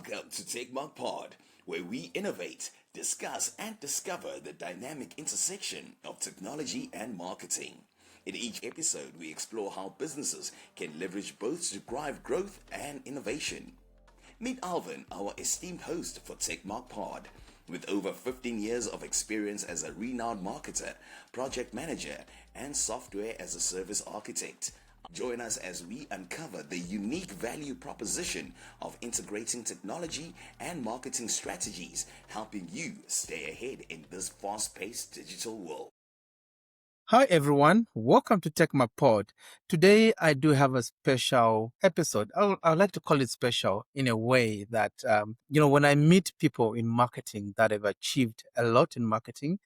Welcome to TechMark Pod, where we innovate, discuss, and discover the dynamic intersection of technology and marketing. In each episode, we explore how businesses can leverage both to drive growth and innovation. Meet Alvin, our esteemed host for TechMark Pod. With over 15 years of experience as a renowned marketer, project manager, and software as a service architect, join us as we uncover the unique value proposition of integrating technology and marketing strategies, helping you stay ahead in this fast-paced digital world. Hi everyone, welcome to TechMark Pod. Today I do have a special episode. I would like to call it special in a way that, when I meet people in marketing that have achieved a lot in marketing,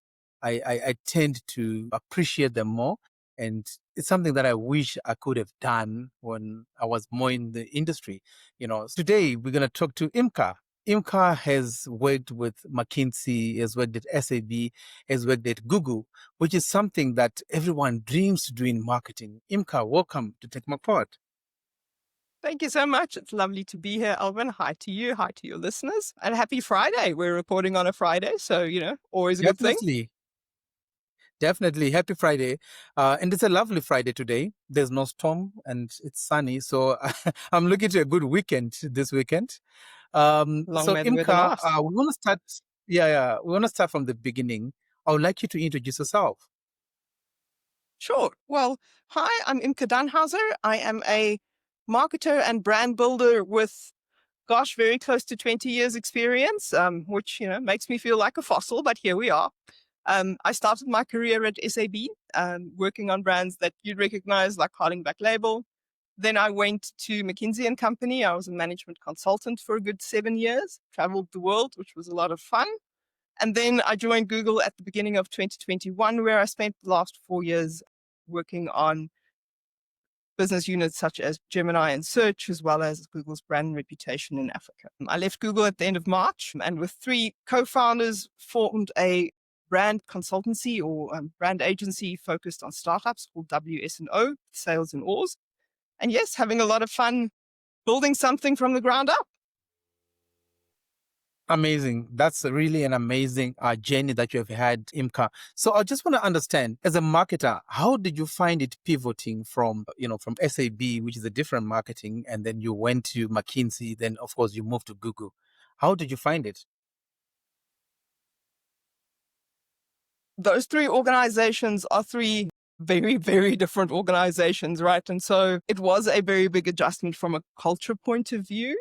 I tend to appreciate them more. And it's something that I wish I could have done when I was more in the industry. Today we're going to talk to Imke. Imke has worked with McKinsey, has worked at SAP, has worked at Google, which is something that everyone dreams to do in marketing. Imke, welcome to TechMark Pod. Thank you so much. It's lovely to be here, Alvin. Hi to you. Hi to your listeners. And happy Friday. We're recording on a Friday, so, always a good thing. Definitely. Happy Friday. And it's a lovely Friday today. There's no storm and it's sunny. So I'm looking to a good weekend this weekend. So Imke, we want to start. We want to start from the beginning. I would like you to introduce yourself. Sure. Well, hi, I'm Imke Dannhauser. I am a marketer and brand builder with, very close to 20 years experience, which, makes me feel like a fossil, but here we are. I started my career at SAP, working on brands that you'd recognize like Harding Black Label. Then I went to McKinsey & Company. I was a management consultant for a good 7 years, traveled the world, which was a lot of fun. And then I joined Google at the beginning of 2021, where I spent the last 4 years working on business units such as Gemini and Search, as well as Google's brand reputation in Africa. I left Google at the end of March and with 3 co-founders formed a brand consultancy or brand agency focused on startups called WS&O, Sales and Oars. And yes, having a lot of fun building something from the ground up. Amazing. That's really an amazing journey that you have had, Imke. So I just want to understand, as a marketer, how did you find it pivoting from SAP, which is a different marketing, and then you went to McKinsey, then of course you moved to Google. How did you find it? Those 3 organizations are 3 very, very different organizations, right? And so it was a very big adjustment from a culture point of view.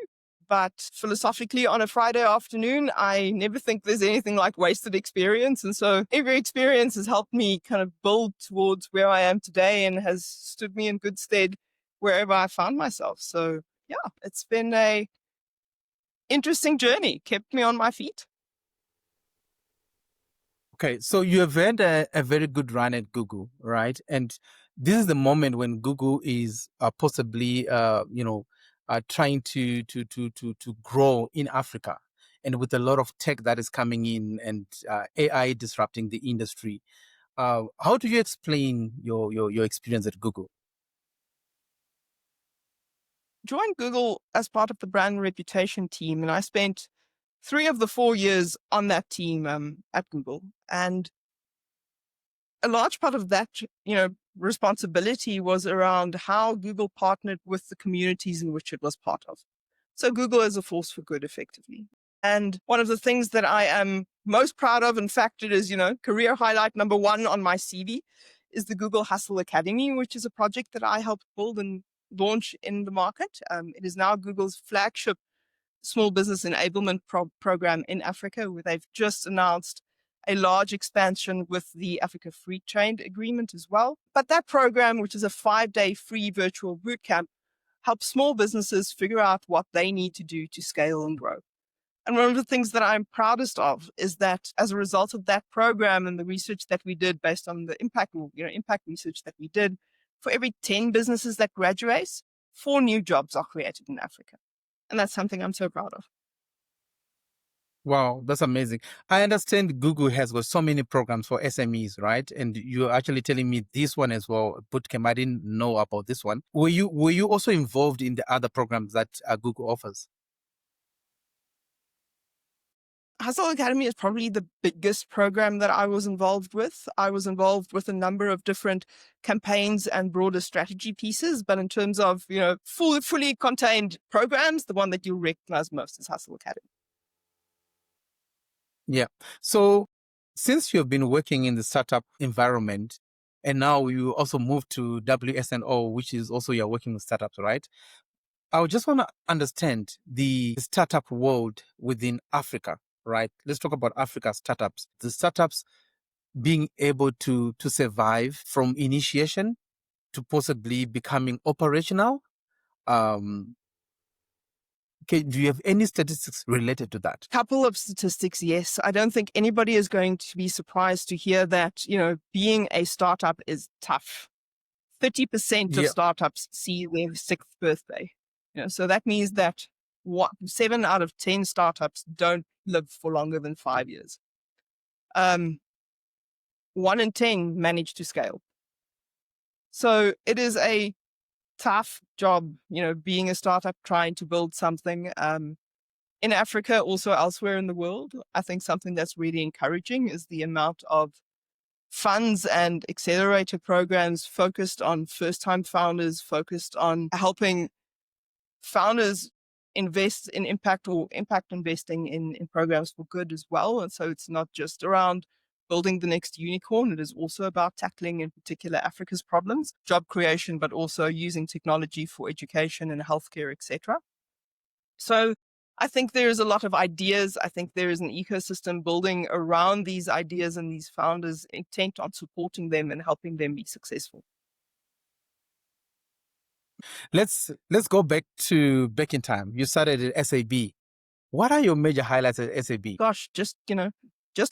But philosophically, on a Friday afternoon, I never think there's anything like wasted experience. And so every experience has helped me kind of build towards where I am today and has stood me in good stead wherever I found myself. So yeah, it's been a interesting journey, kept me on my feet. Okay, so you have had a very good run at Google, right? And this is the moment when Google is possibly, trying to grow in Africa, and with a lot of tech that is coming in and AI disrupting the industry. How do you explain your experience at Google? Joined Google as part of the brand reputation team, and I spent 3 of the 4 years on that team at Google. And a large part of that, responsibility was around how Google partnered with the communities in which it was part of. So Google is a force for good, effectively. And one of the things that I am most proud of, in fact, it is, career highlight number 1 on my CV, is the Google Hustle Academy, which is a project that I helped build and launch in the market. It is now Google's flagship small business enablement program in Africa, where they've just announced a large expansion with the Africa Free Trade Agreement as well. But that program, which is a 5-day free virtual bootcamp, helps small businesses figure out what they need to do to scale and grow. And one of the things that I'm proudest of is that as a result of that program and the research that we did based on the impact research that we did, for every 10 businesses that graduate, 4 new jobs are created in Africa. And that's something I'm so proud of. Wow, that's amazing. I understand Google has got so many programs for SMEs, right? And you're actually telling me this one as well, Bootcamp. I didn't know about this one. Were you also involved in the other programs that Google offers? Hustle Academy is probably the biggest program that I was involved with. I was involved with a number of different campaigns and broader strategy pieces, but in terms of, fully contained programs, the one that you'll recognize most is Hustle Academy. Yeah. So since you've been working in the startup environment and now you also moved to WS&O, which is also you're working with startups, right? I would just want to understand the startup world within Africa, right? Let's talk about Africa startups. The startups being able to survive from initiation to possibly becoming operational. Okay, do you have any statistics related to that? Couple of statistics, yes. I don't think anybody is going to be surprised to hear that, being a startup is tough. 30% of Yeah. startups see their 6th birthday. So that means that 7 out of 10 startups don't live for longer than 5 years. 1 in 10 manage to scale. So it is a tough job, being a startup, trying to build something. In Africa, also elsewhere in the world, I think something that's really encouraging is the amount of funds and accelerator programs focused on first-time founders, focused on helping founders invest in impact or impact investing in programs for good as well. And so it's not just around building the next unicorn. It is also about tackling, in particular, Africa's problems, job creation, but also using technology for education and healthcare, etc. So I think there is a lot of ideas. I think there is an ecosystem building around these ideas and these founders intent on supporting them and helping them be successful. Let's go back in time. You started at SAB. What are your major highlights at SAB? Gosh, just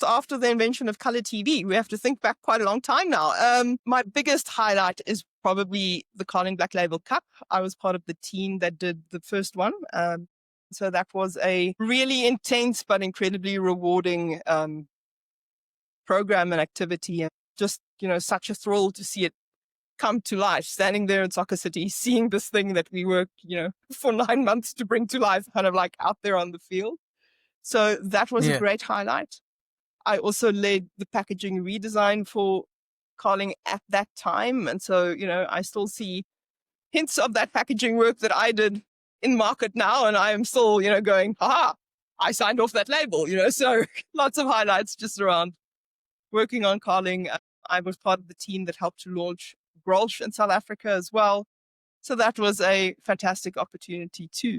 after the invention of color TV, we have to think back quite a long time now. My biggest highlight is probably the Carling Black Label Cup. I was part of the team that did the first one. So that was a really intense but incredibly rewarding program and activity. And just, such a thrill to see it come to life, standing there in Soccer City, seeing this thing that we worked, for 9 months to bring to life, kind of like out there on the field. So that was a great highlight. I also led the packaging redesign for Carling at that time. And so, I still see hints of that packaging work that I did in market now. And I am still, going, I signed off that label, so lots of highlights just around working on Carling. I was part of the team that helped to launch Grolsch in South Africa as well. So that was a fantastic opportunity too.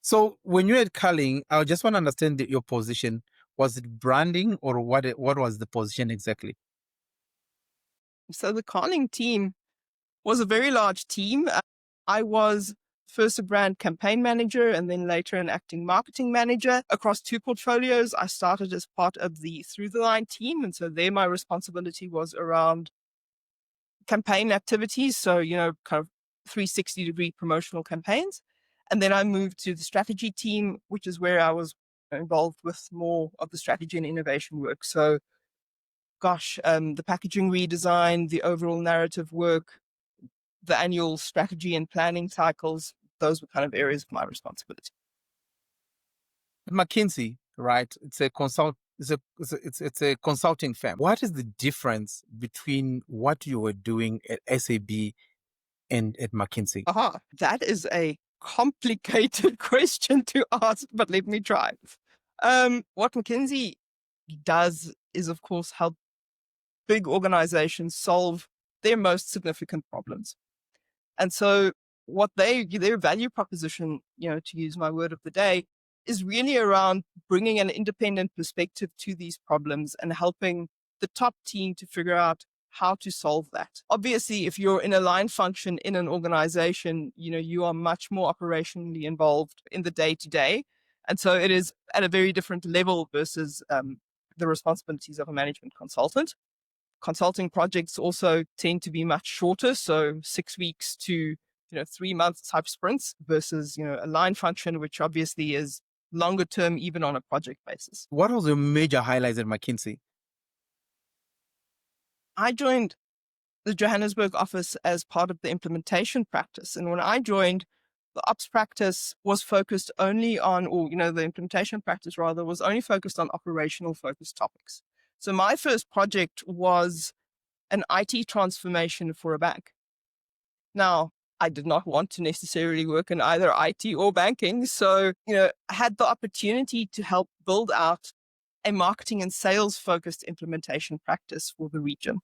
So when you had Carling, I just want to understand your position. Was it branding or what was the position exactly? So the Carling team was a very large team. I was first a brand campaign manager and then later an acting marketing manager across 2 portfolios. I started as part of the Through the Line team. And so there my responsibility was around campaign activities. So, kind of 360-degree promotional campaigns. And then I moved to the strategy team, which is where I was involved with more of the strategy and innovation work. So, the packaging redesign, the overall narrative work, the annual strategy and planning cycles, those were kind of areas of my responsibility. McKinsey, right? It's a consulting firm. What is the difference between what you were doing at SAB and at McKinsey? That is a complicated question to ask, but let me try. What McKinsey does is, of course, help big organizations solve their most significant problems. And so what their value proposition, to use my word of the day, is really around bringing an independent perspective to these problems and helping the top team to figure out how to solve that. Obviously, if you're in a line function in an organization, you are much more operationally involved in the day-to-day. And so it is at a very different level versus the responsibilities of a management consultant. Consulting projects also tend to be much shorter, so 6 weeks to 3 months type sprints versus a line function, which obviously is longer term, even on a project basis. What was your major highlights at McKinsey? I joined the Johannesburg office as part of the implementation practice, and when I joined, the ops practice was focused only on, or, the implementation practice rather, was only focused on operational focused topics. So my first project was an IT transformation for a bank. Now, I did not want to necessarily work in either IT or banking. So, I had the opportunity to help build out a marketing and sales focused implementation practice for the region.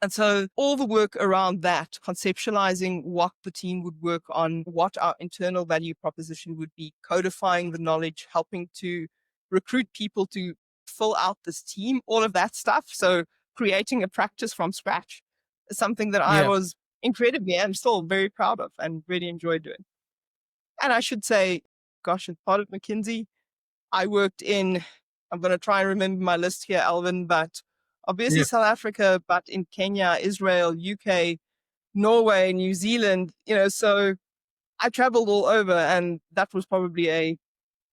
And so all the work around that, conceptualizing what the team would work on, what our internal value proposition would be, codifying the knowledge, helping to recruit people to fill out this team, all of that stuff. So creating a practice from scratch is something that I Yeah. was incredibly and still very proud of and really enjoyed doing. And I should say, gosh, as part of McKinsey, I worked in, I'm going to try and remember my list here, Alvin, but obviously Yeah. South Africa, but in Kenya, Israel, UK, Norway, New Zealand, so I traveled all over, and that was probably a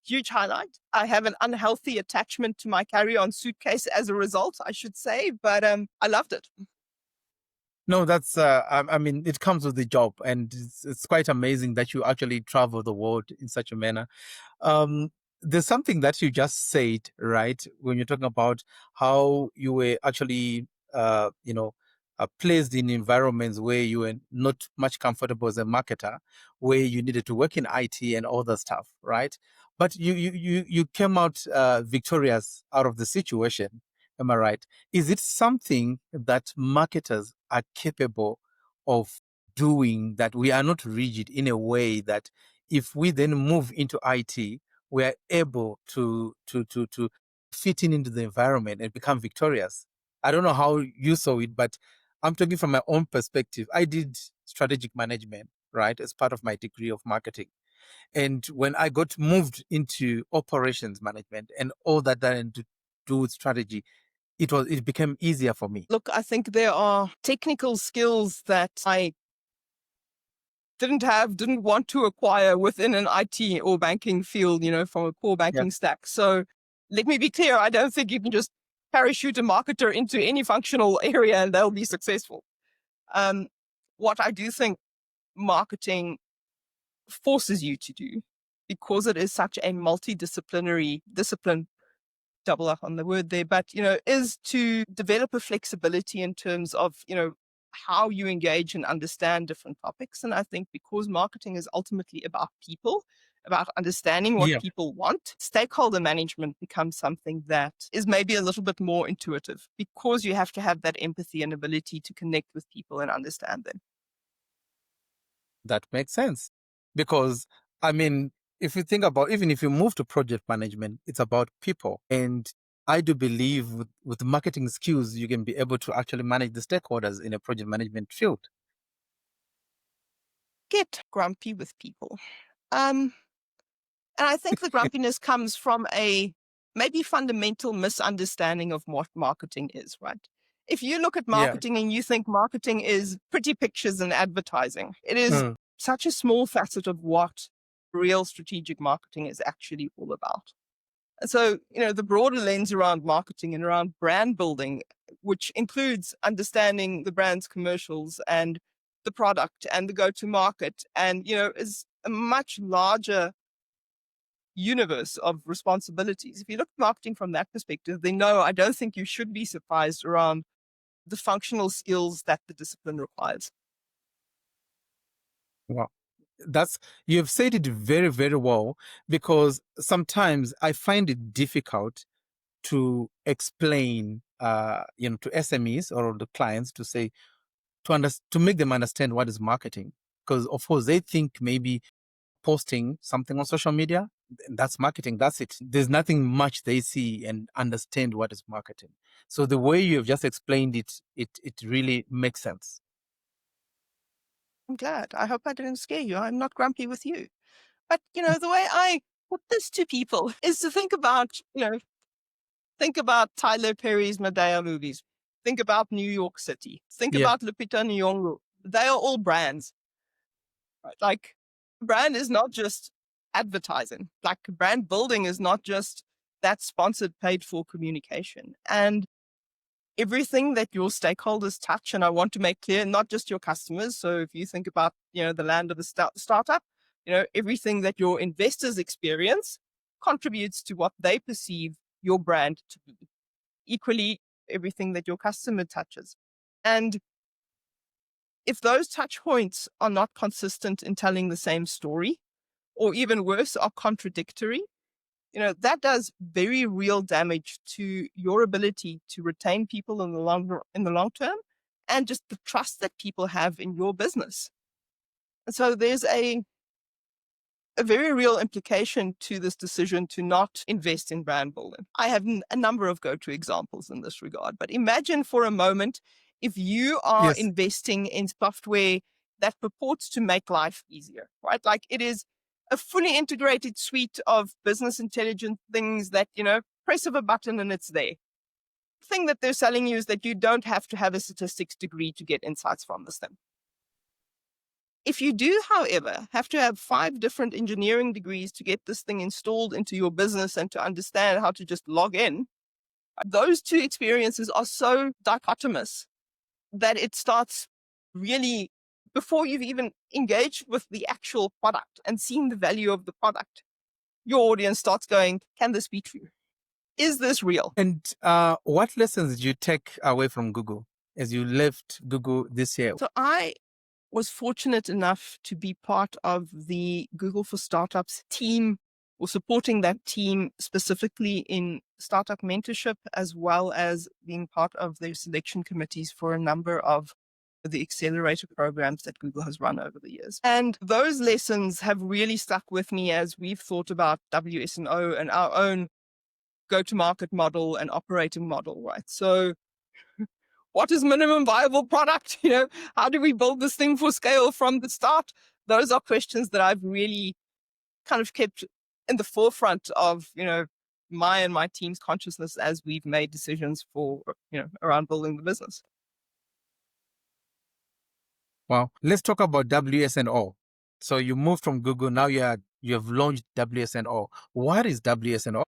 huge highlight. I have an unhealthy attachment to my carry-on suitcase as a result, I should say, but I loved it. No, that's, I mean, it comes with the job, and it's quite amazing that you actually travel the world in such a manner. There's something that you just said, right? When you're talking about how you were actually, placed in environments where you were not much comfortable as a marketer, where you needed to work in IT and all that stuff, right? But you came out victorious out of the situation. Am I right? Is it something that marketers are capable of doing, that we are not rigid in a way that if we then move into IT, we are able to fit in into the environment and become victorious? I don't know how you saw it, but I'm talking from my own perspective. I did strategic management, right, as part of my degree of marketing. And when I got moved into operations management and all that had to do with strategy, it became easier for me. Look, I think there are technical skills that I didn't want to acquire within an IT or banking field, from a core banking stack. So let me be clear, I don't think you can just parachute a marketer into any functional area and they'll be successful. What I do think marketing forces you to do, because it is such a multidisciplinary discipline, double up on the word there, but, is to develop a flexibility in terms of, how you engage and understand different topics. And I think because marketing is ultimately about people, about understanding what people want, stakeholder management becomes something that is maybe a little bit more intuitive, because you have to have that empathy and ability to connect with people and understand them. That makes sense. Because, I mean, if you think about, even if you move to project management, it's about people. And I do believe with marketing skills, you can be able to actually manage the stakeholders in a project management field. Get grumpy with people. And I think the grumpiness comes from a maybe fundamental misunderstanding of what marketing is, right? If you look at marketing and you think marketing is pretty pictures and advertising, it is such a small facet of what real strategic marketing is actually all about. And so, the broader lens around marketing and around brand building, which includes understanding the brand's commercials and the product and the go-to-market, and, is a much larger universe of responsibilities. If you look at marketing from that perspective, then no, I don't think you should be surprised around the functional skills that the discipline requires. Wow. You've said it very, very well, because sometimes I find it difficult to explain, to SMEs or the clients to say, to make them understand what is marketing. Because of course they think maybe posting something on social media, that's marketing, that's it. There's nothing much they see and understand what is marketing. So the way you have just explained it, it really makes sense. I'm glad. I hope I didn't scare you. I'm not grumpy with you. But, the way I put this to people is to think about Tyler Perry's Medea movies. Think about New York City. Think about Lupita Nyong'o. They are all brands. Right? Like, brand is not just advertising. Like, brand building is not just that sponsored, paid for communication. And everything that your stakeholders touch, and I want to make clear, not just your customers. So if you think about, the land of a startup, everything that your investors experience contributes to what they perceive your brand to be. Equally, everything that your customer touches. And if those touch points are not consistent in telling the same story, or even worse, are contradictory, that does very real damage to your ability to retain people in the long term, and just the trust that people have in your business. And so there's a very real implication to this decision to not invest in brand building. I have a number of go-to examples in this regard, but imagine for a moment if you are Yes. investing in software that purports to make life easier, right? Like it is a fully integrated suite of business intelligence things that, press of a button and it's there. The thing that they're selling you is that you don't have to have a statistics degree to get insights from this thing. If you do, however, have to have 5 different engineering degrees to get this thing installed into your business and to understand how to just log in, those two experiences are so dichotomous that it starts really, before you've even engaged with the actual product and seen the value of the product, your audience starts going, can this be true? Is this real? And what lessons did you take away from Google as you left Google this year? So I was fortunate enough to be part of the Google for Startups team, or supporting that team specifically in startup mentorship, as well as being part of the selection committees for a number of the accelerator programs that Google has run over the years. And those lessons have really stuck with me as we've thought about WS&O and our own go-to-market model and operating model, right? So what is minimum viable product? How do we build this thing for scale from the start? Those are questions that I've really kind of kept in the forefront of, my and my team's consciousness as we've made decisions for, around building the business. Wow. Let's talk about WS&O. So you moved from Google, now you have launched WS&O. What is WS&O?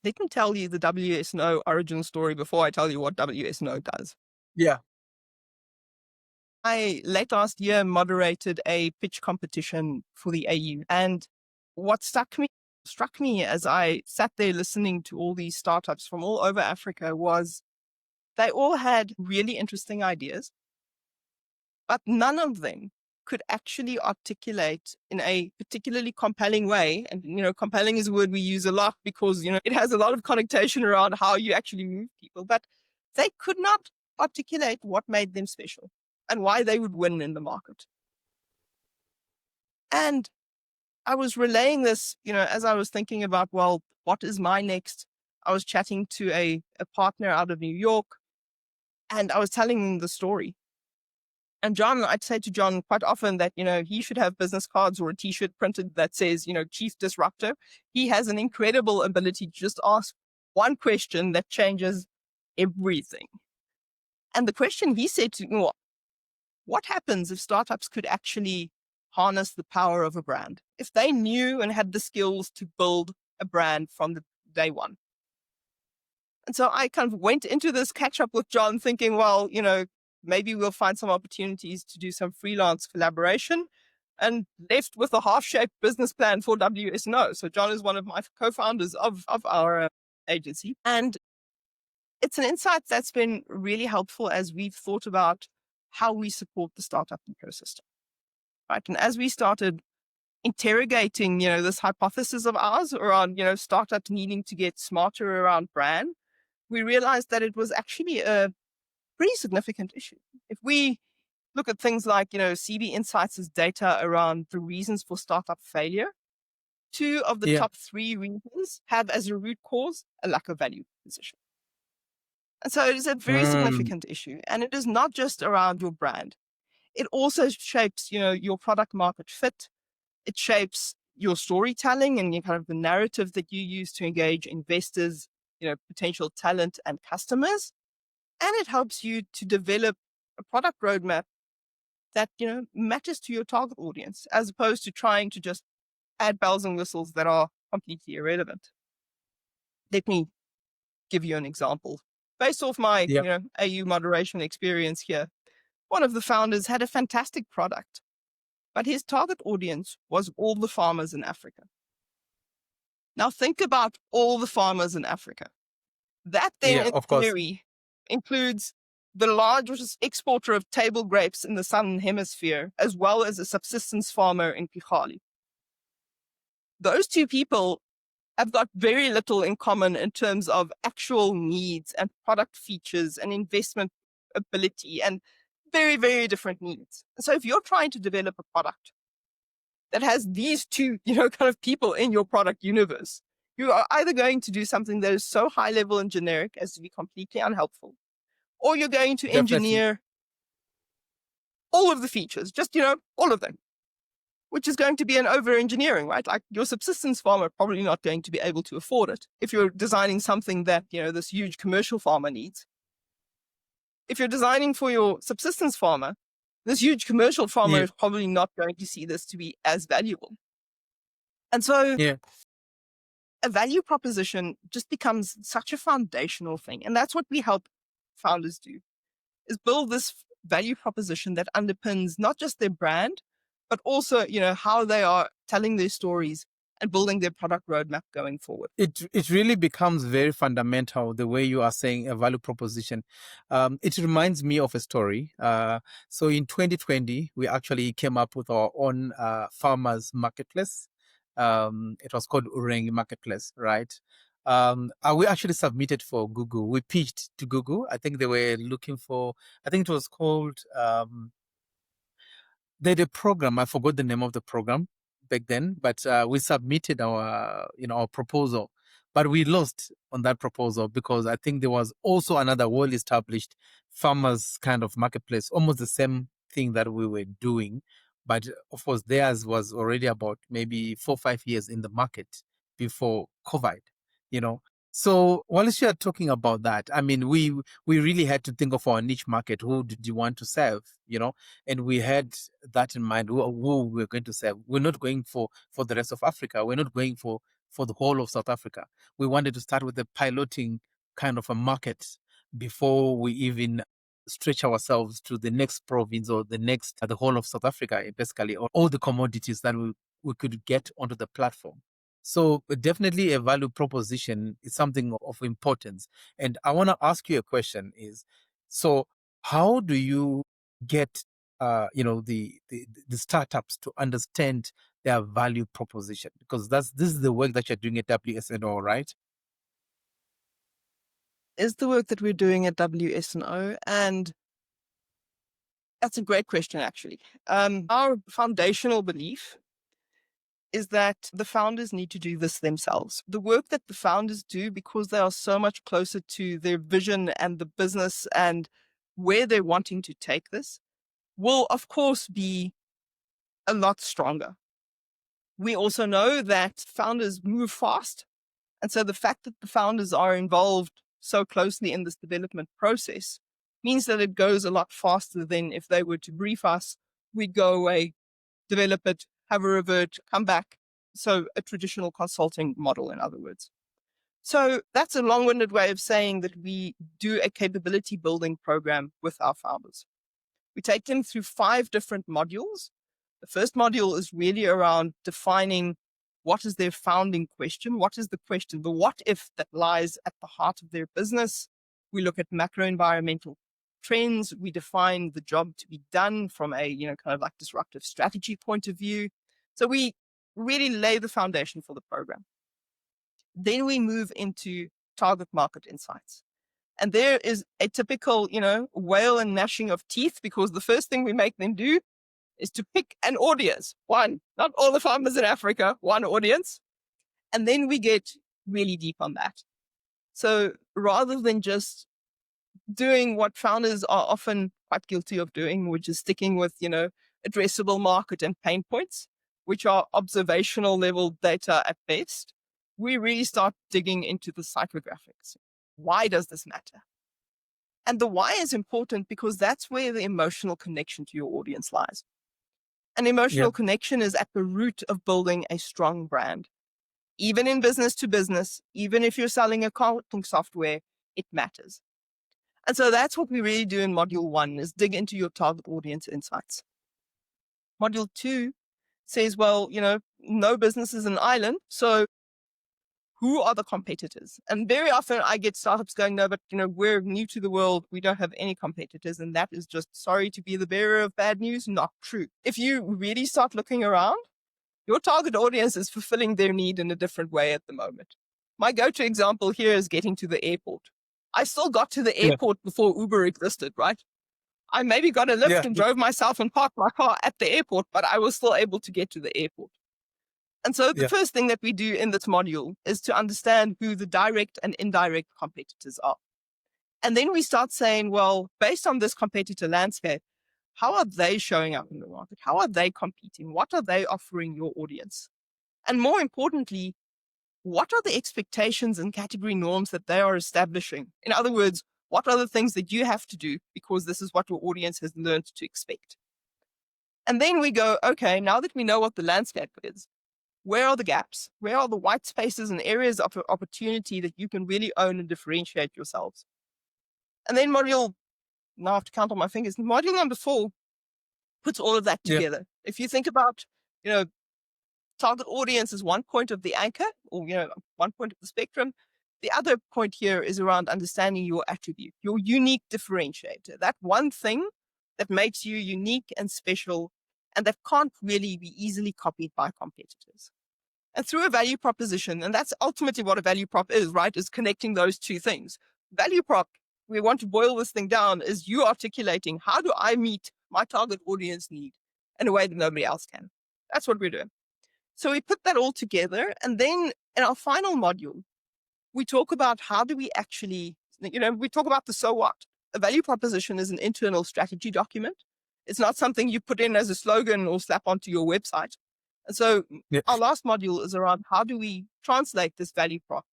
Let me tell you the WS&O origin story before I tell you what WS&O does. Yeah. I late last year moderated a pitch competition for the AU. And what struck me as I sat there listening to all these startups from all over Africa was they all had really interesting ideas, but none of them could actually articulate in a particularly compelling way. And, compelling is a word we use a lot because, it has a lot of connotation around how you actually move people, but they could not articulate what made them special and why they would win in the market. And I was relaying this, as I was thinking about, well, what is my next? I was chatting to a partner out of New York, and I was telling him the story. And John, I'd say to John quite often that, he should have business cards or a T-shirt printed that says, Chief Disruptor. He has an incredible ability to just ask one question that changes everything. And the question he said to me, what happens if startups could actually harness the power of a brand? If they knew and had the skills to build a brand from the day one. And so I kind of went into this catch up with John thinking, well, maybe we'll find some opportunities to do some freelance collaboration, and left with a half-shaped business plan for WS&O. So John is one of my co-founders of our agency. And it's an insight that's been really helpful as we've thought about how we support the startup ecosystem. Right. And as we started interrogating, this hypothesis of ours around, startups needing to get smarter around brand, we realized that it was actually a pretty significant issue. If we look at things like, CB Insights' data around the reasons for startup failure, 2 of the top 3 reasons have as a root cause a lack of value proposition. And so it is a very significant issue. And it is not just around your brand. It also shapes, your product market fit. It shapes your storytelling and kind of the narrative that you use to engage investors, potential talent and customers. And it helps you to develop a product roadmap that, matters to your target audience, as opposed to trying to just add bells and whistles that are completely irrelevant. Let me give you an example. Based off my, AU moderation experience here, one of the founders had a fantastic product, but his target audience was all the farmers in Africa. Now think about all the farmers in Africa. That then, Yeah, in of course. theory, includes the largest exporter of table grapes in the Southern Hemisphere, as well as a subsistence farmer in Kigali. Those two people have got very little in common in terms of actual needs and product features and investment ability, and very, very different needs. So if you're trying to develop a product that has these two, kind of people in your product universe, you are either going to do something that is so high level and generic as to be completely unhelpful, or you're going to Definitely. engineer all of the features, just, all of them, which is going to be an over-engineering, right? Like your subsistence farmer probably not going to be able to afford it if you're designing something that, this huge commercial farmer needs. If you're designing for your subsistence farmer, this huge commercial farmer Yeah. is probably not going to see this to be as valuable. And so Yeah. a value proposition just becomes such a foundational thing. And that's what we help founders do, is build this value proposition that underpins not just their brand, but also, how they are telling their stories and building their product roadmap going forward. It really becomes very fundamental, the way you are saying a value proposition. It reminds me of a story. So in 2020, we actually came up with our own farmers marketplace. It was called Urengi Marketplace, right? We actually submitted for Google. We pitched to Google. I think they were looking for, I think it was called, they had a program. I forgot the name of the program back then, but we submitted our proposal, but we lost on that proposal because I think there was also another well-established farmers kind of marketplace, almost the same thing that we were doing, but of course theirs was already about maybe 4 or 5 years in the market before COVID, you know. So whilst you are talking about that, I mean, we really had to think of our niche market. Who did you want to serve, and we had that in mind. Who we're going to serve. We're not going for the rest of Africa. We're not going for the whole of South Africa. We wanted to start with a piloting kind of a market before we even stretch ourselves to the next province or the whole of South Africa, basically, or all the commodities that we could get onto the platform. So definitely a value proposition is something of importance. And I want to ask you a question is, so how do you get, the startups to understand their value proposition? Because this is the work that you're doing at WS&O, right? Is the work that we're doing at WS&O, and that's a great question, actually. Our foundational belief is that the founders need to do this themselves. The work that the founders do, because they are so much closer to their vision and the business and where they're wanting to take this, will, of course, be a lot stronger. We also know that founders move fast. And so the fact that the founders are involved so closely in this development process means that it goes a lot faster than if they were to brief us, we'd go away, develop it, have a revert, come back. So a traditional consulting model, in other words. So that's a long-winded way of saying that we do a capability building program with our founders. We take them through 5 different modules. The first module is really around defining what is their founding question, what is the question, the what if that lies at the heart of their business. We look at macro environmental trends. We define the job to be done from a, kind of like disruptive strategy point of view. So we really lay the foundation for the program. Then we move into target market insights. And there is a typical, wail and gnashing of teeth, because the first thing we make them do is to pick an audience. One, not all the farmers in Africa, one audience. And then we get really deep on that. So rather than just doing what founders are often quite guilty of doing, which is sticking with, addressable market and pain points, which are observational level data at best, we really start digging into the psychographics. Why does this matter? And the why is important because that's where the emotional connection to your audience lies. An emotional connection is at the root of building a strong brand. Even in business to business, even if you're selling accounting software, it matters. And so that's what we really do in module 1, is dig into your target audience insights. Module 2 says, well, no business is an island. So who are the competitors? And very often I get startups going, no, but we're new to the world. We don't have any competitors. And that is just, sorry to be the bearer of bad news, not true. If you really start looking around, your target audience is fulfilling their need in a different way at the moment. My go-to example here is getting to the airport. I still got to the airport before Uber existed, right? I maybe got a lift and drove myself and parked my car at the airport, but I was still able to get to the airport. And so the first thing that we do in this module is to understand who the direct and indirect competitors are. And then we start saying, well, based on this competitor landscape, how are they showing up in the market? How are they competing? What are they offering your audience? And more importantly, what are the expectations and category norms that they are establishing? In other words, what are the things that you have to do because this is what your audience has learned to expect? And then we go, okay, now that we know what the landscape is, where are the gaps? Where are the white spaces and areas of opportunity that you can really own and differentiate yourselves? And then now I have to count on my fingers. Module number 4 puts all of that together. If you think about, target audience is one point of the anchor, or, one point of the spectrum. The other point here is around understanding your attribute, your unique differentiator, that one thing that makes you unique and special and that can't really be easily copied by competitors. And through a value proposition, and that's ultimately what a value prop is, right? Is connecting those two things. Value prop, we want to boil this thing down, is you articulating, how do I meet my target audience need in a way that nobody else can? That's what we're doing. So we put that all together. And then in our final module, we talk about how do we actually, we talk about the so what. A value proposition is an internal strategy document. It's not something you put in as a slogan or slap onto your website. And so our last module is around how do we translate this value prop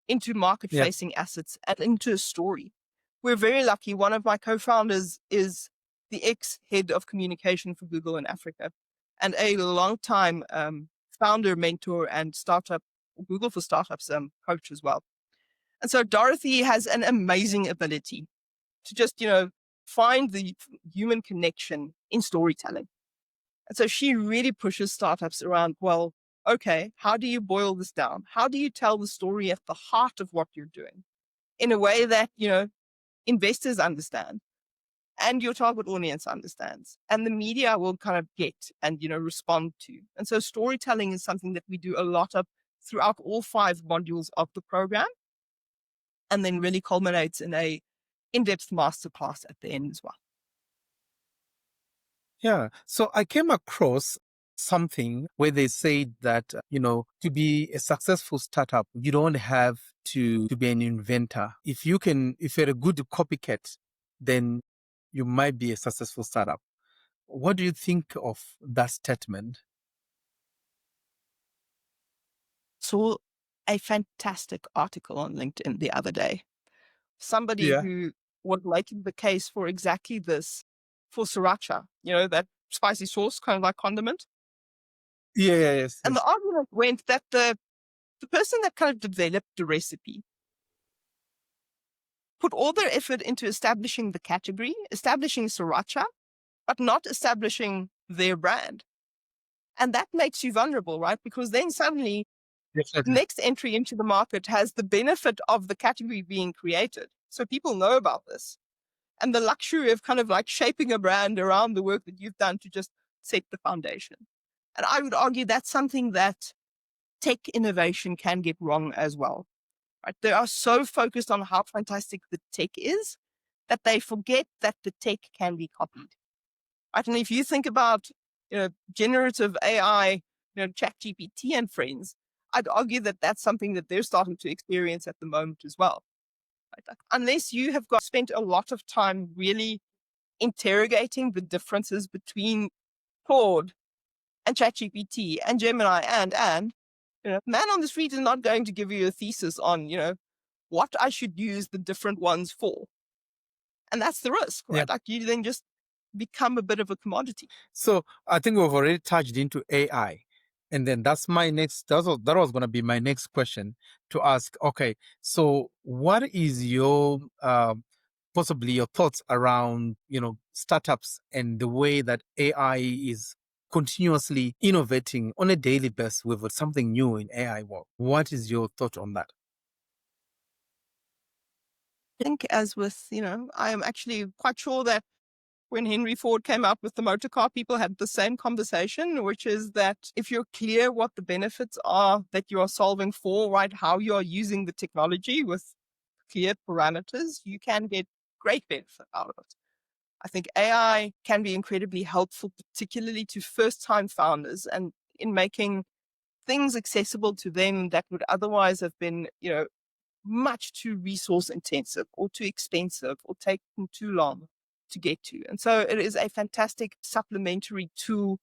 into market-facing assets and into a story. We're very lucky. One of my co-founders is the ex-head of communication for Google in Africa and a long-time founder, mentor, and Google for Startups coach as well. And so Dorothy has an amazing ability to just, find the human connection in storytelling. And so she really pushes startups around, well, okay, how do you boil this down? How do you tell the story at the heart of what you're doing in a way that, investors understand and your target audience understands and the media will kind of get and, respond to. And so storytelling is something that we do a lot of throughout all 5 modules of the program and then really culminates in a in-depth masterclass at the end as well. Yeah. So I came across something where they said that, to be a successful startup, you don't have to be an inventor. If you're a good copycat, then you might be a successful startup. What do you think of that statement? Saw a fantastic article on LinkedIn the other day. Somebody who was making the case for exactly this for sriracha, that spicy sauce, kind of like condiment. Yes. And the argument went that the person that kind of developed the recipe put all their effort into establishing the category, establishing sriracha, but not establishing their brand. And that makes you vulnerable, right? Because then suddenly the next entry into the market has the benefit of the category being created. So people know about this. And the luxury of kind of like shaping a brand around the work that you've done to just set the foundation. And I would argue that's something that tech innovation can get wrong as well. Right? They are so focused on how fantastic the tech is that they forget that the tech can be copied. Right? And if you think about generative AI, ChatGPT and friends, I'd argue that that's something that they're starting to experience at the moment as well. Right? Unless you have spent a lot of time really interrogating the differences between Claude and ChatGPT and Gemini and man on the street is not going to give you a thesis on, what I should use the different ones for. And that's the risk, right? Like you then just become a bit of a commodity. So I think we've already touched into AI. And then that was going to be my next question to ask. Okay, so what is your, possibly your thoughts around, startups and the way that AI is continuously innovating on a daily basis with something new in AI world. What is your thought on that? I think as with, I am actually quite sure that when Henry Ford came up with the motor car, people had the same conversation, which is that if you're clear what the benefits are that you are solving for, right, how you are using the technology with clear parameters, you can get great benefit out of it. I think AI can be incredibly helpful, particularly to first-time founders and in making things accessible to them that would otherwise have been, much too resource intensive or too expensive or taking too long to get to. And so it is a fantastic supplementary tool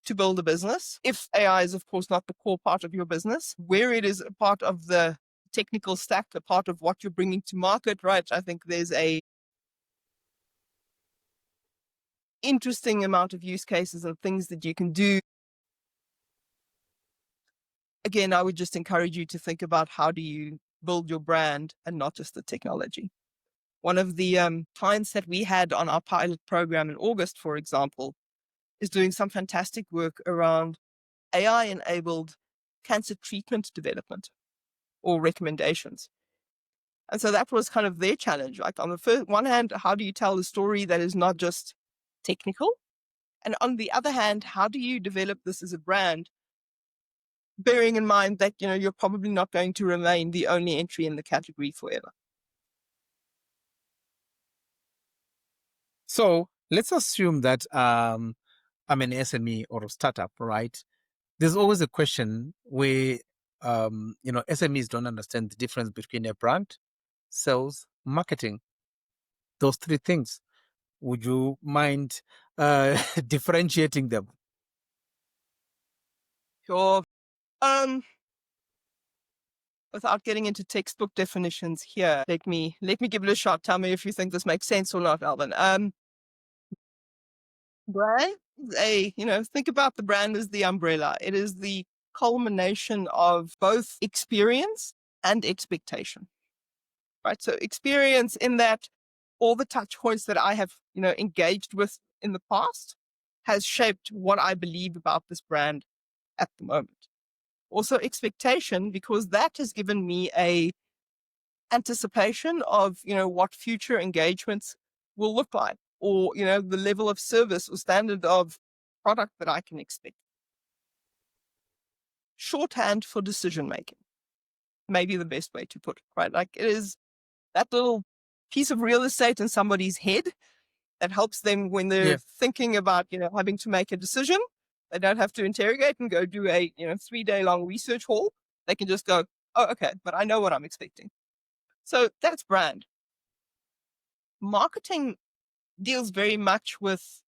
to build a business. If AI is, of course, not the core part of your business, where it is a part of the technical stack, a part of what you're bringing to market, right? I think there's a interesting amount of use cases and things that you can do. Again, I would just encourage you to think about how do you build your brand and not just the technology. One of the clients that we had on our pilot program in August, for example, is doing some fantastic work around AI-enabled cancer treatment development or recommendations. And so that was kind of their challenge. Like on the one hand, how do you tell a story that is not just technical? And on the other hand, how do you develop this as a brand, bearing in mind that, you're probably not going to remain the only entry in the category forever. So let's assume that I'm an SME or a startup, right? There's always a question where SMEs don't understand the difference between a brand, sales, marketing. Those three things. Would you mind differentiating them? Sure. Without getting into textbook definitions here, let me give it a shot. Tell me if you think this makes sense or not, Alvin. Brand, think about the brand as the umbrella. It is the culmination of both experience and expectation, right? So experience in that all the touch points that I have, engaged with in the past has shaped what I believe about this brand at the moment. Also expectation, because that has given me a anticipation of, what future engagements will look like, or, the level of service or standard of product that I can expect. Shorthand for decision making, maybe the best way to put it, right? Like it is that little piece of real estate in somebody's head that helps them when they're thinking about, having to make a decision. They don't have to interrogate and go do a, 3-day long research haul. They can just go, oh, okay, but I know what I'm expecting. So that's brand. Marketing deals very much with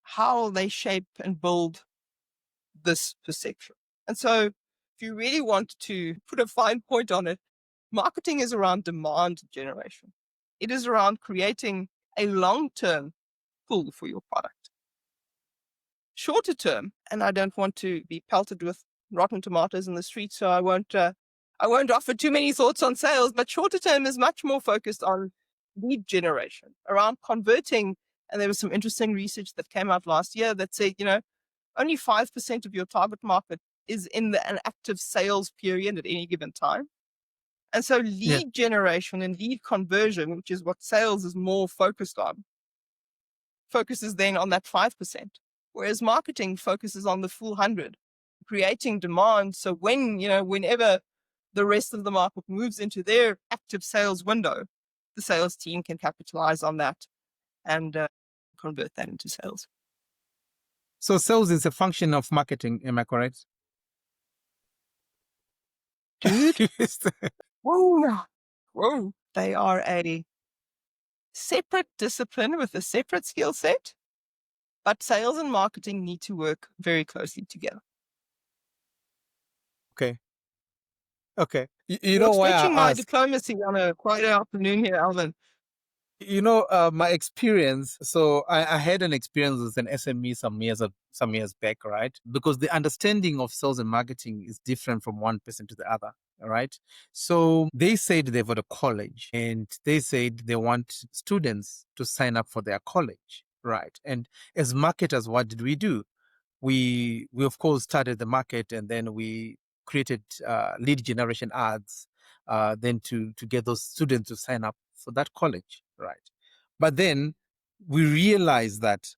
how they shape and build this perception. And so if you really want to put a fine point on it, marketing is around demand generation. It is around creating a long-term pull for your product. Shorter term, and I don't want to be pelted with rotten tomatoes in the street, so I won't offer too many thoughts on sales, but shorter term is much more focused on lead generation, around converting. And there was some interesting research that came out last year that said, only 5% of your target market is in an active sales period at any given time. And so lead generation and lead conversion, which is what sales is more focused on, focuses then on that 5%. Whereas marketing focuses on the full 100, creating demand. So whenever the rest of the market moves into their active sales window, the sales team can capitalize on that and convert that into sales. So sales is a function of marketing, am I correct? Dude, whoa, they are a separate discipline with a separate skill set, but sales and marketing need to work very closely together. Okay. You're know why stretching I my ask? diplomacy on a Friday afternoon here, Alvin. My experience. So I had an experience with an SME some years back, right? Because the understanding of sales and marketing is different from one person to the other. All right. So they said they've got a college and they said they want students to sign up for their college. Right. And as marketers, what did we do? we of course started the market, and then we created lead generation ads, then to get those students to sign up for that college, right? But then we realized that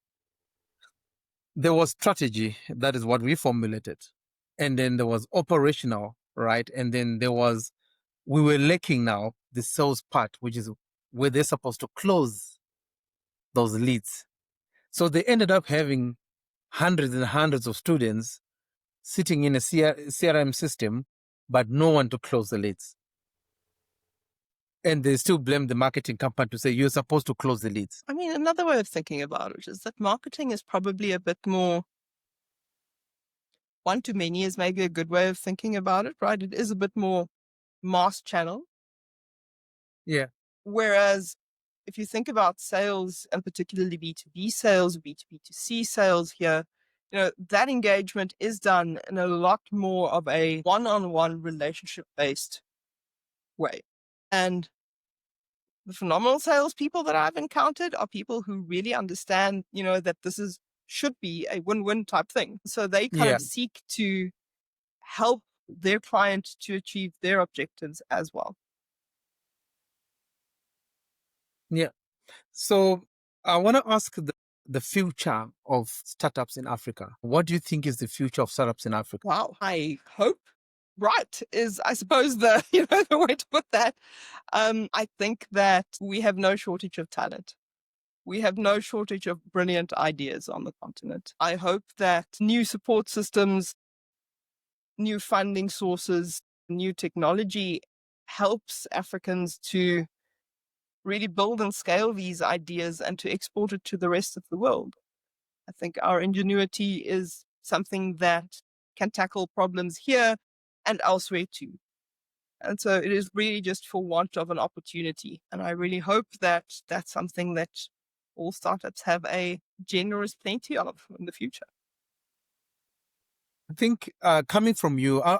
there was strategy, that is what we formulated, and then there was operational, right? And then we were lacking now the sales part, which is where they're supposed to close those leads. So they ended up having hundreds and hundreds of students sitting in a CRM system, but no one to close the leads. And they still blame the marketing company to say, you're supposed to close the leads. I mean, another way of thinking about it is that marketing is probably a bit more one-to-many is maybe a good way of thinking about it, right? It is a bit more mass channel. Yeah. Whereas if you think about sales, and particularly B2B sales, B2B2C sales here, that engagement is done in a lot more of a one-on-one relationship-based way. And the phenomenal salespeople that I've encountered are people who really understand, that this should be a win-win type thing. So they kind of seek to help their client to achieve their objectives as well. Yeah. So I want to ask the future of startups in Africa. What do you think is the future of startups in Africa? Wow. I hope bright is, I suppose, the the way to put that. I think that we have no shortage of talent. We have no shortage of brilliant ideas on the continent. I hope that new support systems, new funding sources, new technology helps Africans to really build and scale these ideas and to export it to the rest of the world. I think our ingenuity is something that can tackle problems here and elsewhere too. And so it is really just for want of an opportunity. And I really hope that that's something that all startups have a generous plenty of in the future. I think coming from you, I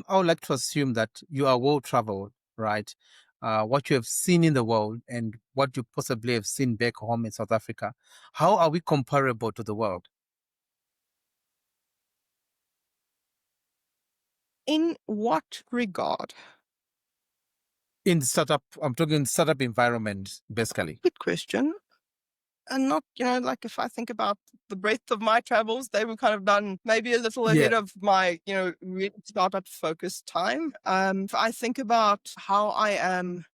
would like to assume that you are well traveled, right? What you have seen in the world and what you possibly have seen back home in South Africa. How are we comparable to the world? In what regard? In the startup, I'm talking startup environment, basically. Good question. And not, like if I think about the breadth of my travels, they were kind of done maybe a little ahead of my, really startup focused time. If I think about how I am,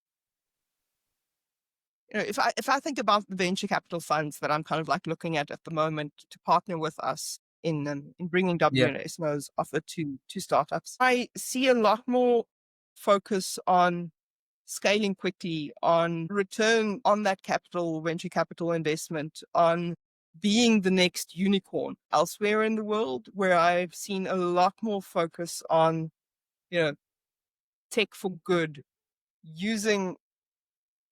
if I think about the venture capital funds that I'm kind of like looking at the moment to partner with us in bringing WS&O's offer to startups, I see a lot more focus on scaling quickly, on return on that capital, venture capital investment, on being the next unicorn. Elsewhere in the world, where I've seen a lot more focus on, tech for good, using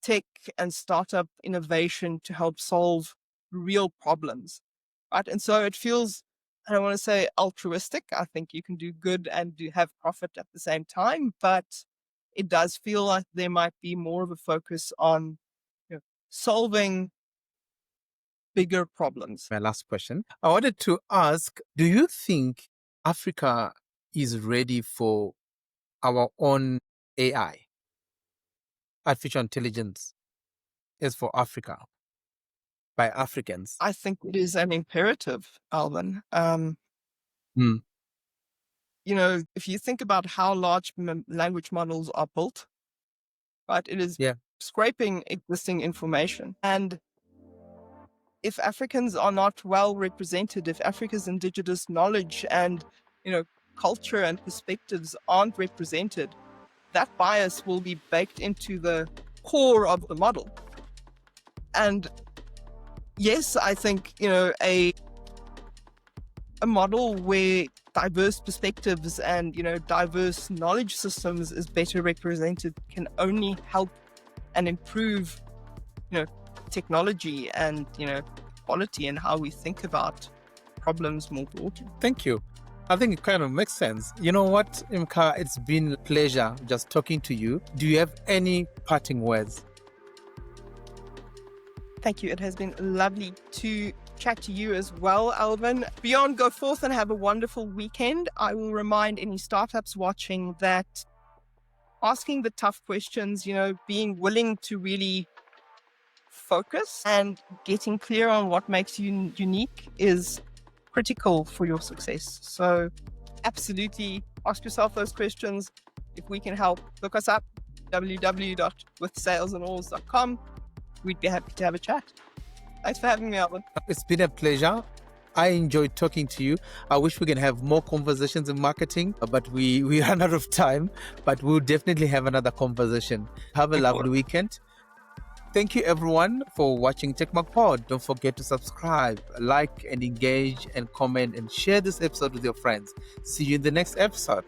tech and startup innovation to help solve real problems, right? And so it feels, I don't want to say altruistic. I think you can do good and have profit at the same time, but it does feel like there might be more of a focus on solving bigger problems. My last question. I wanted to ask, do you think Africa is ready for our own AI, artificial intelligence, as for Africa, by Africans? I think it is an imperative, Alvin. If you think about how large language models are built, right, it is scraping existing information. And if Africans are not well represented, if Africa's indigenous knowledge and, culture and perspectives aren't represented, that bias will be baked into the core of the model. And yes, I think, a model where diverse perspectives and, diverse knowledge systems is better represented can only help and improve, technology and, quality and how we think about problems more broadly. Thank you. I think it kind of makes sense. You know what, Imke, it's been a pleasure just talking to you. Do you have any parting words? Thank you. It has been lovely to chat to you as well, Alvin. Beyond go forth and have a wonderful weekend, I will remind any startups watching that asking the tough questions, being willing to really focus and getting clear on what makes you unique is critical for your success. So absolutely ask yourself those questions. If we can help, look us up, www.withsalesandalls.com. We'd be happy to have a chat. Thanks for having me, Alvin. It's been a pleasure. I enjoyed talking to you. I wish we can have more conversations in marketing, but we ran out of time. But we'll definitely have another conversation. Have a lovely weekend. Thank you, everyone, for watching TechMark Pod. Don't forget to subscribe, like, and engage, and comment, and share this episode with your friends. See you in the next episode.